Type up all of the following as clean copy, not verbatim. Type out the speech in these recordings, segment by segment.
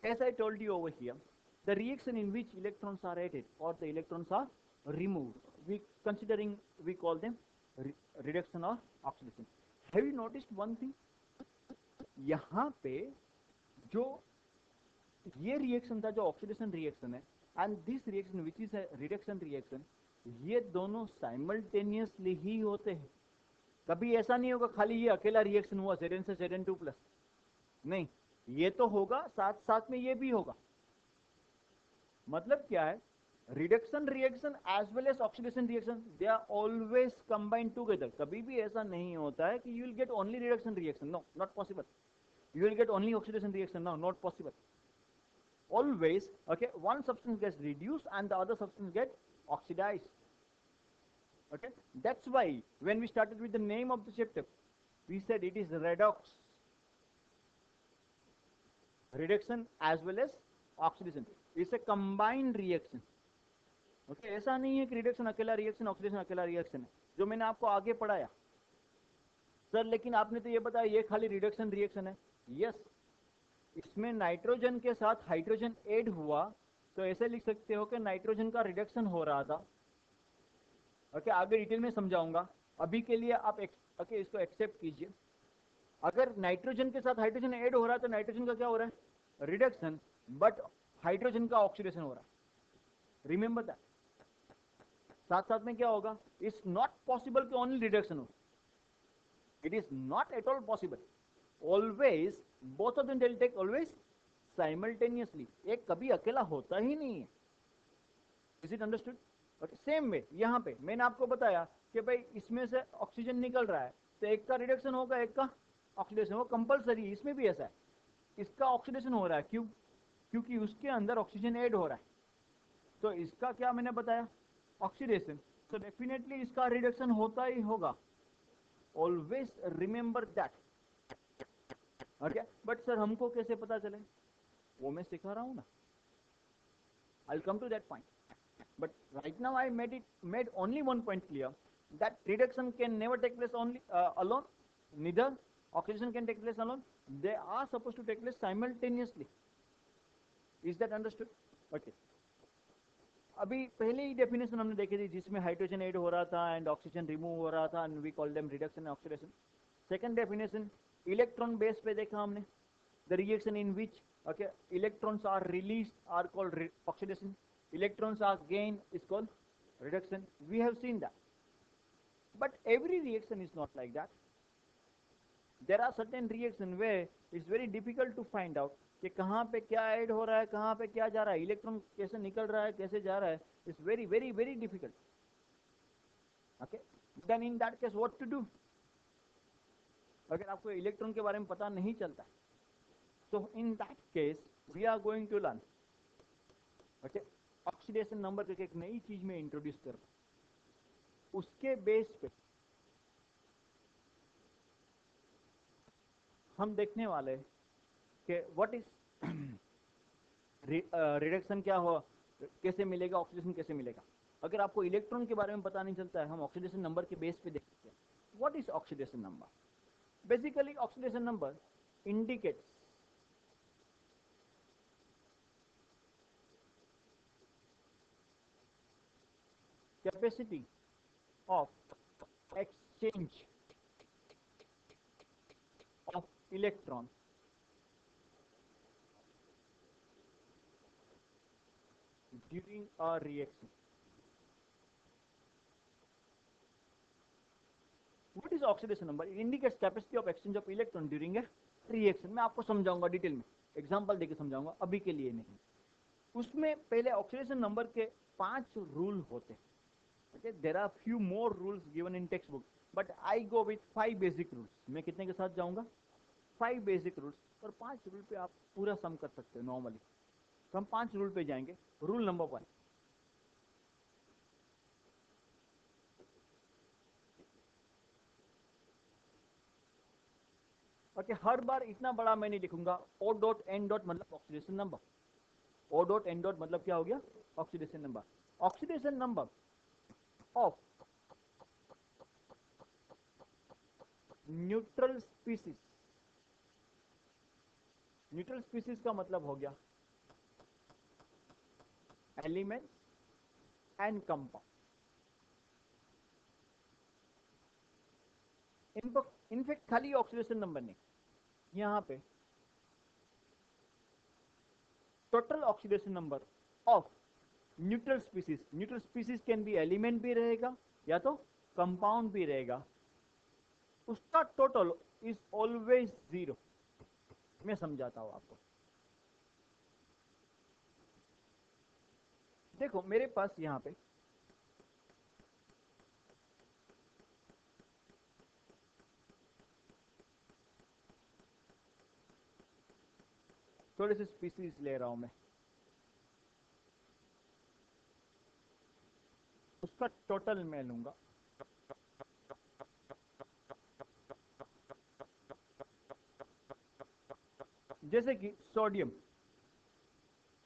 as I told you over here, the reaction in which electrons are added or the electrons are removed, we call them reduction or oxidation. Have you noticed one thing? यहाँ पे जो ये reaction था, जो oxidation reaction है, and this reaction which is reduction reaction, ये दोनों simultaneously ही होते हैं. कभी ऐसा नहीं होगा खाली ये अकेला रिएक्शन हुआ Zn से Zn2 प्लस, नहीं, ये तो होगा, साथ साथ में ये भी होगा. मतलब क्या है? Reduction reaction as well as oxidation reaction, they are always combined together. कभी भी ऐसा नहीं होता है कि you will get only reduction reaction. No, not possible. You will get only oxidation reaction. No, not possible. Always, okay, one substance gets reduced and the other substance gets oxidized. Okay, that's why when we started with the name of the chapter, we said it is redox, reduction as well as oxidation. It's a combined reaction. Okay, ऐसा नहीं है कि reduction अकेला reaction, oxidation अकेला reaction है, जो मैंने आपको आगे पढ़ाया. सर लेकिन आपने तो ये बताया ये खाली रिडक्शन रिएक्शन है. यस, इसमें नाइट्रोजन के साथ हाइड्रोजन ऐड हुआ, तो ऐसे लिख सकते हो कि नाइट्रोजन का रिडक्शन हो रहा था. ओके, आगे डिटेल में समझाऊंगा. अभी के लिए आप ओके इसको एक्सेप्ट कीजिए. अगर नाइट्रोजन के साथ हाइड्रोजन ऐड हो रहा है तो नाइट्रोजन का क्या हो रहा है? रिडक्शन, बट हाइड्रोजन का ऑक्सीडेशन हो रहा है. Remember that. साथ साथ में क्या होगा? इट्स नॉट पॉसिबल कि ओनली रिडक्शन हो. It is not at all possible. Always, both of them will take always simultaneously. एक कभी अकेला होता ही नहीं है. Is it understood? Okay, same way यहाँ पे मैंने आपको बताया कि भाई इसमें से ऑक्सीजन निकल रहा है, तो एक का रिडक्शन होगा, एक का ऑक्सीडेशन होगा. कंपलसरी. इसमें भी ऐसा है, इसका ऑक्सीडेशन हो रहा है. क्यों? क्योंकि उसके अंदर ऑक्सीजन ऐड हो रहा है. तो इसका क्या मैंने बताया? ऑक्सीडेशन. तो डेफिनेटली इसका रिडक्शन होता ही होगा. Always remember that. Okay, but sir हमको कैसे पता चले? वो मैं सिखा रहा हूं ना. I will come to that point. But right now I made only one point clear, that reduction can never take place only alone. Neither oxidation can take place alone. They are supposed to take place simultaneously. Is that understood? Okay. अभी पहले ही definition हमने देखी थी जिसमें hydrogen add हो रहा था and oxygen remove हो रहा था, and we call them reduction and oxidation. Second definition electron base पे देखा हमने. The reaction in which, okay, electrons are released are called oxidation. Electrons are gained is called reduction. We have seen that. But every reaction is not like that. There are certain reactions where it's very difficult to find out कि कहाँ पे क्या add हो रहा है, कहाँ पे क्या जा रहा है, इलेक्ट्रॉन कैसे निकल रहा है, कैसे जा रहा है. It's very very very difficult. Okay, then in that case what to do? अगर आपको इलेक्ट्रॉन के बारे में पता नहीं चलता, so in that case we are going to learn, okay, oxidation number करके एक नई चीज में इंट्रोड्यूस कर, उसके बेस पे हम देखने वाले कि व्हाट इज रिडक्शन क्या हो, कैसे मिलेगा, ऑक्सीडेशन कैसे मिलेगा. अगर आपको इलेक्ट्रॉन के बारे में पता नहीं चलता है, हम ऑक्सीडेशन नंबर के बेस पे देख सकते हैं. What is oxidation number? Basically oxidation number indicates capacity of exchange of electron during a reaction. What is oxidation number? It indicates capacity of exchange of electron during a reaction. मैं आपको समझाऊंगा detail में, example देके समझाऊंगा, अभी के लिए नहीं. उसमें पहले ऑक्सीडेशन नंबर के 5 रूल होते हैं. Okay, there are few more rules given in textbook, but I go with 5 basic rules. मैं कितने के साथ जाऊंगा? 5 basic rules. और 5 रूल पे आप पूरा सम कर सकते हो नॉर्मली. तो हम 5 रूल पे जाएंगे. रूल नंबर 1, ओके, हर बार इतना बड़ा मैं नहीं लिखूंगा. ओ डॉट एन डॉट मतलब oxidation number. O dot N dot मतलब क्या हो गया? Oxidation number. Oxidation number of neutral species neutral species का मतलब हो गया एलिमेंट एंड कंपाउंड। इनफैक्ट खाली ऑक्सीडेशन नंबर नहीं, यहाँ पे total oxidation number of neutral species can be element भी रहेगा या तो कंपाउंड भी रहेगा, उसका टोटल इज ऑलवेज 0। मैं समझाता हूं आपको। देखो मेरे पास यहां पे थोड़े से स्पीसीज ले रहा हूं मैं, उसका टोटल मैं लूंगा। जैसे कि sodium,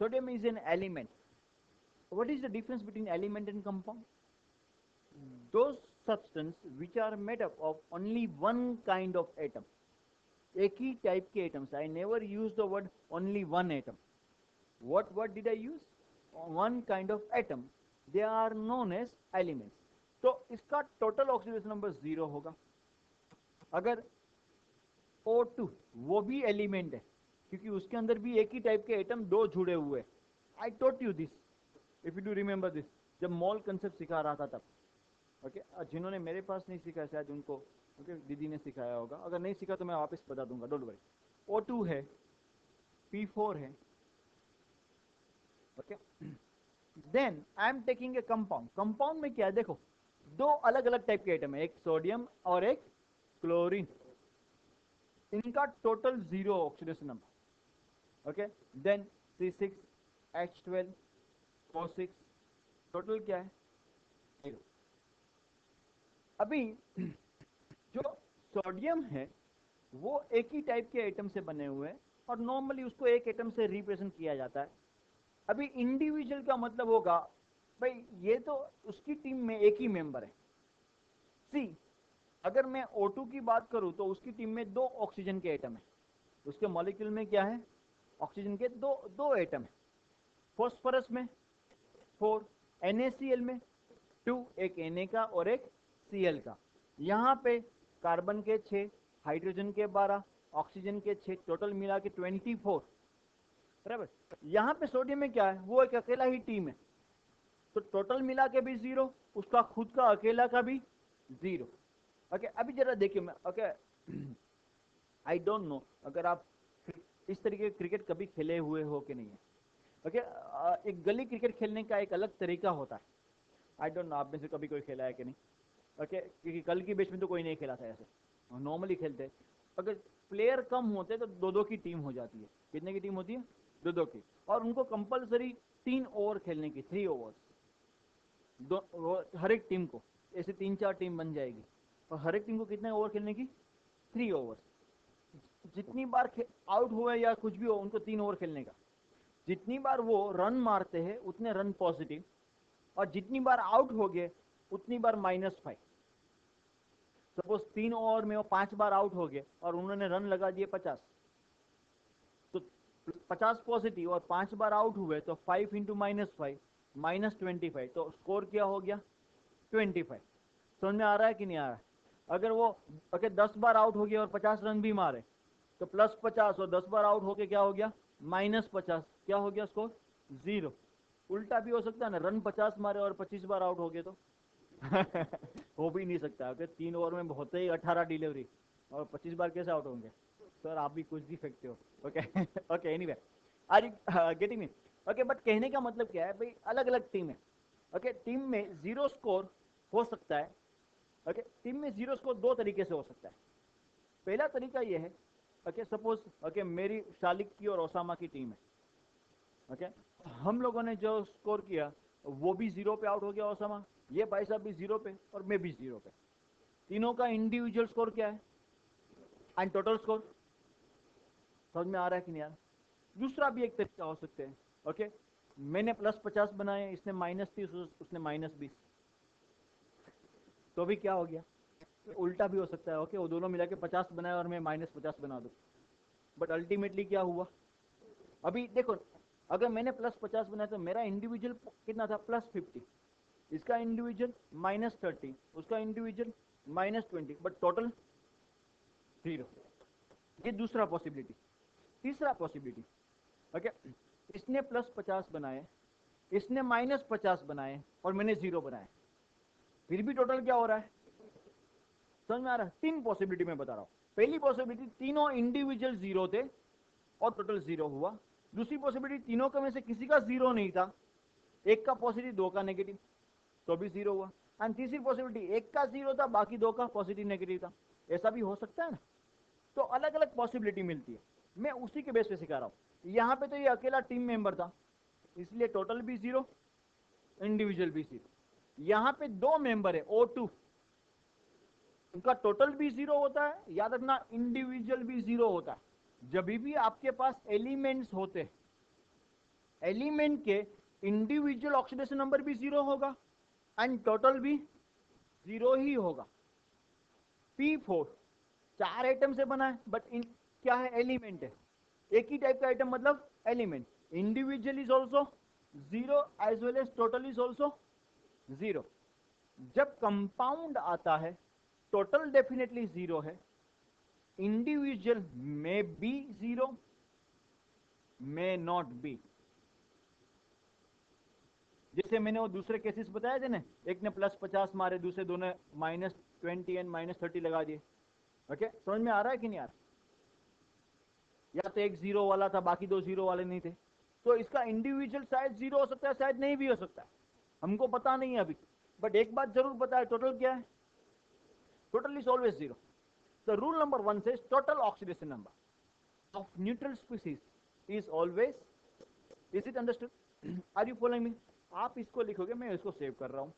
sodium is an element. What is the difference between element and compound? those substance which are made up of only one kind of atom, एक ही टाइप के atoms. I never use the word only one atom. what word did I use? one kind of atom, they are known as elements। तो इसका total oxidation number 0 होगा। अगर O2 वो भी element है क्योंकि उसके अंदर भी एक ही टाइप के एटम दो जुड़े हुए। I taught you this, if you do remember this, जब मॉल कंसेप्ट सिखा रहा था तब। ओके जिन्होंने मेरे पास नहीं सीखा शायद उनको दीदी ने सिखाया होगा, अगर नहीं सीखा तो मैं वापस बता दूंगा, डोंट वरी। O2 है, P4 है, okay. Then I am taking a compound. Compound में क्या है देखो, दो अलग अलग टाइप के एटम है, एक सोडियम और एक क्लोरीन। इनका total 0 oxidation number, okay. Then C6H12O6, total क्या है 0। अभी जो सोडियम है वो एक ही टाइप के एटम से बने हुए हैं और नॉर्मली उसको एक एटम से रिप्रेजेंट किया जाता है। अभी इंडिविजुअल का मतलब होगा भाई ये तो उसकी टीम में एक ही मेंबर है। सी अगर मैं O2 की बात करूं तो उसकी टीम में दो ऑक्सीजन के एटम है, उसके मॉलिक्यूल में क्या है, ऑक्सीजन के दो दो एटम है। फॉस्फोरस में 4, NaCl में 2, एक Na का और एक Cl का। यहाँ पे कार्बन के 6, हाइड्रोजन के 12, ऑक्सीजन के 6, टोटल मिला के 24, बराबर। यहाँ पे सोडियम में क्या है, वो एक अकेला ही टीम है, तो टोटल मिला के भी 0, उसका खुद का अकेला का भी 0। ओके अभी जरा देखिए मैं, ओके आई डोंट नो अगर आप इस तरीके के क्रिकेट कभी खेले हुए हो कि नहीं है। ओके एक गली क्रिकेट खेलने का एक अलग तरीका होता है। आई डोंट नो आप में से कभी कोई खेला है कि नहीं। ओके क्योंकि कल की बेच में तो कोई नहीं खेला था ऐसे, नॉर्मली खेलते। अगर प्लेयर कम होते तो दो दो की टीम हो जाती है। कितने की टीम होती है, दो दो की, और उनको कंपलसरी 3 ओवर खेलने की, 3 ओवर्स हर एक टीम को। ऐसे 3-4 टीम बन जाएगी और हर एक टीम को कितने ओवर खेलने की, 3 ओवर्स। जितनी बार आउट हुए या कुछ भी हो उनको 3 ओवर खेलने का। जितनी बार वो रन मारते हैं उतने रन पॉजिटिव, और जितनी बार आउट हो गए उतनी बार -5। सपोज 3 ओवर में वो 5 बार आउट हो गए और उन्होंने रन लगा दिए 50, तो 50 पॉजिटिव और 5 बार आउट हुए तो 5 इंटू -5 -25, तो स्कोर क्या हो गया 25। समझ में आ रहा है कि नहीं आ रहा है? अगर वो अगर 10 बार आउट हो गया और 50 रन भी मारे तो +50, और 10 बार आउट होके क्या हो गया -50, क्या हो गया स्कोर 0। उल्टा भी हो सकता है ना, रन 50 मारे और 25 बार आउट हो गए तो हो भी नहीं सकता। अगर 3 ओवर में होते ही 18 डिलीवरी और 25 बार कैसे आउट होंगे सर, आप भी कुछ भी फेंकते हो। Okay okay anyway are you getting me? Okay but कहने का मतलब क्या है भाई, अलग अलग टीम है। ओके टीम में 0 स्कोर हो सकता है। ओके टीम में 0 स्कोर दो तरीके से हो सकता है। पहला तरीका यह है, ओके सपोज ओके मेरी शालिक की और ओसामा की टीम है। ओके हम लोगों ने जो स्कोर किया वो भी 0 पे आउट हो गया ओसामा, ये भाई साहब भी 0 पे और मैं भी 0 पे। तीनों का इंडिविजुअल स्कोर क्या है एंड टोटल स्कोर। समझ में आ रहा है कि नहीं आ रहा? दूसरा भी एक तरीका हो सकते हैं। ओके मैंने +50 बनाए, इसने -30, उसने -20, तो भी क्या हो गया, उल्टा भी हो सकता है। ओके वो दोनों मिला के 50 बनाए और मैं -50 बना दूं, बट अल्टीमेटली क्या हुआ? अभी देखो, अगर मैंने +50 बनाया तो मेरा इंडिविजुअल कितना था? +50, इसका इंडिविजुअल -30, उसका इंडिविजुअल -20, बट टोटल 0। ये दूसरा पॉसिबिलिटी। तीसरा पॉसिबिलिटी, ओके, इसने +50 बनाए, इसने -50 बनाए और मैंने 0 बनाए, फिर भी टोटल क्या हो रहा है? समझ में आ रहा है? 3 पॉसिबिलिटी मैं बता रहा हूं। पहली पॉसिबिलिटी, तीनों इंडिविजुअल 0 थे और टोटल 0 हुआ। दूसरी पॉसिबिलिटी, तीनों का में से किसी का 0 नहीं था, एक का पॉजिटिव, दो का नेगेटिव, तो भी 0 हुआ। एंड तीसरी पॉसिबिलिटी, एक का 0 था, बाकी दो का पॉजिटिव नेगेटिव था। ऐसा भी हो सकता है ना? तो अलग अलग पॉसिबिलिटी मिलती है, मैं उसी के बेस पे सिखा रहा हूं। यहाँ पे तो ये अकेला टीम मेंबर था, इसलिए टोटल भी 0, इंडिविजुअल भी 0। यहाँ पे 2 मेंबर है O2, उनका टोटल भी 0 होता है, याद रखना इंडिविजुअल भी 0 होता है। जब भी आपके पास एलिमेंट्स होते हैं, एलिमेंट के इंडिविजुअल ऑक्सीडेशन नंबर भी 0 होगा एंड टोटल भी 0 ही होगा। P4 4 आइटम से बना है, बट इन क्या है? एलिमेंट है, एक ही टाइप का आइटम, मतलब element. Individual is also 0 as well as total is also 0। जब कंपाउंड आता है, टोटल डेफिनेटली 0 है, इंडिविजुअल में बी 0, मे नॉट बी। जैसे मैंने वो दूसरे केसेस बताए थे ना, एक ने +50 मारे, दूसरे दोनों -20 एंड -30 लगा दिए। ओके, समझ में आ रहा है कि नहीं आ रहा? या तो एक 0 वाला था, बाकी 2 0 वाले नहीं थे, तो इसका इंडिविजुअल शायद 0 हो सकता है, शायद नहीं भी हो सकता है, हमको पता नहीं है अभी। बट एक बात जरूर पता है, टोटल क्या है? Total is always 0। The rule number 1 says total oxidation number of neutral species is always, is it understood? Are you following me? आप इसको लिखोगे, मैं इसको सेव कर रहा हूं।